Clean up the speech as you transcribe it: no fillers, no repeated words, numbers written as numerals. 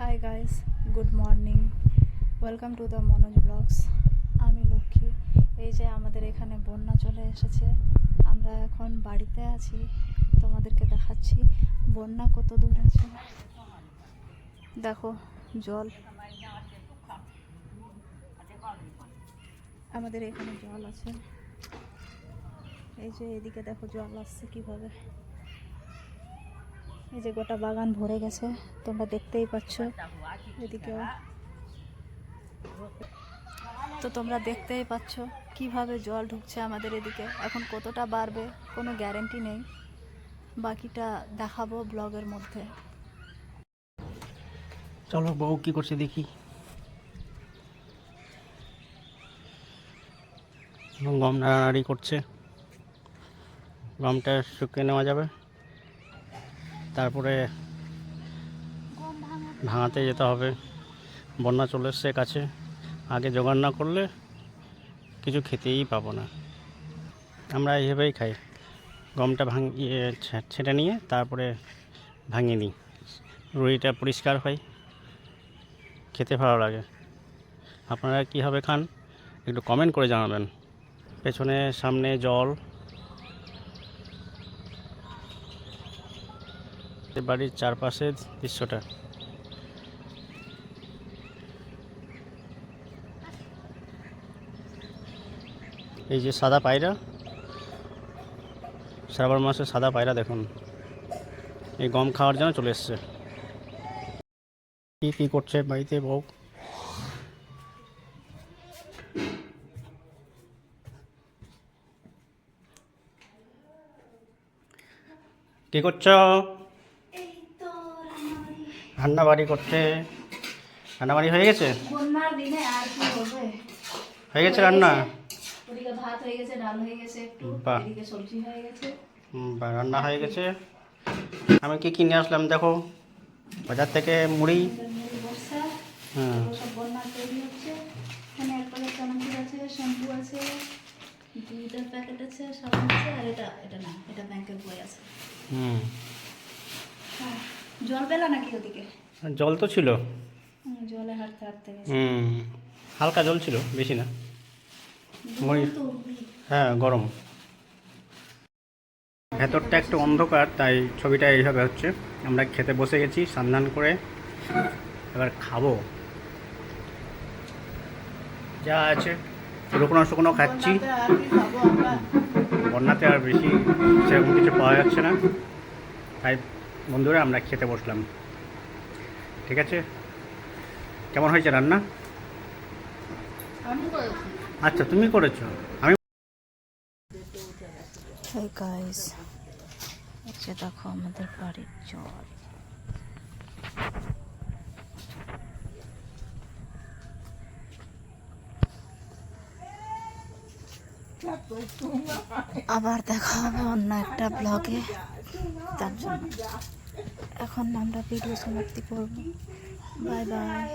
High guys, good morning, welcome to the Manoj blogs. আমি লক্ষ্মী। এই যে আমাদের এখানে বন্যা চলে এসেছে, আমরা এখন বাড়িতে আছি, তোমাদেরকে দেখাচ্ছি বন্যা কত দূর আছে। দেখো জল, আমাদের এখানে জল আছে। এই যে এদিকে দেখো জল আসছে কিভাবে, এই যে গোটা বাগান ভরে গেছে, তোমরা দেখতেই পাচ্ছ। এদিকেও তো তোমরা দেখতেই পাচ্ছ কিভাবে জল ঢুকছে আমাদের এদিকে। এখন কতটা বাড়বে কোনো গ্যারেন্টি নেই, বাকিটা দেখাবো ব্লগের মধ্যে। চলো বউ কি করছে দেখি। গম নাড়ানাড়ি করছে, গমটা শুকিয়ে নেওয়া যাবে, তারপরে ভাঙাতে যেতে হবে। বন্যা চলে এসছে কাছে, আগে জোগাড় না করলে কিছু খেতেই পাবো না। আমরা এইভাবেই খাই, গমটা ছেঁটে নিয়ে তারপরে ভাঙিয়ে নিই, রুইটা পরিষ্কার হয়, খেতে ভালো লাগে। আপনারা কীভাবে খান একটু কমেন্ট করে জানাবেন। পেছনে সামনে জল, বাড়ির চারপাশের দৃশ্যটা। এই যে সাদা পায়রা, শ্রাবণ মাসে সাদা পায়রা দেখুন, এই গম খাওয়ার জন্য চলে এসছে। কী করছে বাড়িতে বউ? কি করছো? রান্নাবাড়ি করছে। রান্নাবাড়ি হয়ে গেছে? বন্যার দিনে আর কি হবে, হয়ে গেছে রান্না? ওদিকে ভাত হয়ে গেছে, ডাল হয়ে গেছে, একটু এদিকে সবজি হয়ে গেছে। রান্না হয়ে গেছে। আমি কি কিনে আসলাম দেখো, বাজার থেকে মুড়ি। সব বন্যা তৈরি হচ্ছে। এখানে এক প্যাকেট চানাচুর আছে, শ্যাম্পু আছে, 2 প্যাকেট আছে, সাবান আছে, আর এটা না, এটা ব্যাংকের বই আছে। জল পেলা নাকি ওদিকে? জল তো ছিল, জলে হাঁটতে হাঁটতে গেছে। হালকা জল ছিল, বেশি না। হ্যাঁ, গরম। ভেতরটা একটু অন্ধকার, তাই ছবিটা এইভাবে হচ্ছে। আমরা খেতে বসে গেছি স্নান করে, এবার খাবো যা আছে, শুকনো খাচ্ছি। বন্যাতে আর বেশি সেরকম কিছু পাওয়া যাচ্ছে না, তাই বন্ধুরা আমরা খেতে বসলাম। ঠিক আছে, কেমন হয়েছে রান্না? আচ্ছা, তুমি করেছো? আমি হাই গাইস, আচ্ছা দেখো আমাদের বাড়ির জল। আবার দেখা হবে অন্য একটা ব্লগে, তার জন্য এখন আমরা ভিডিও সমাপ্তি করব। Bye bye.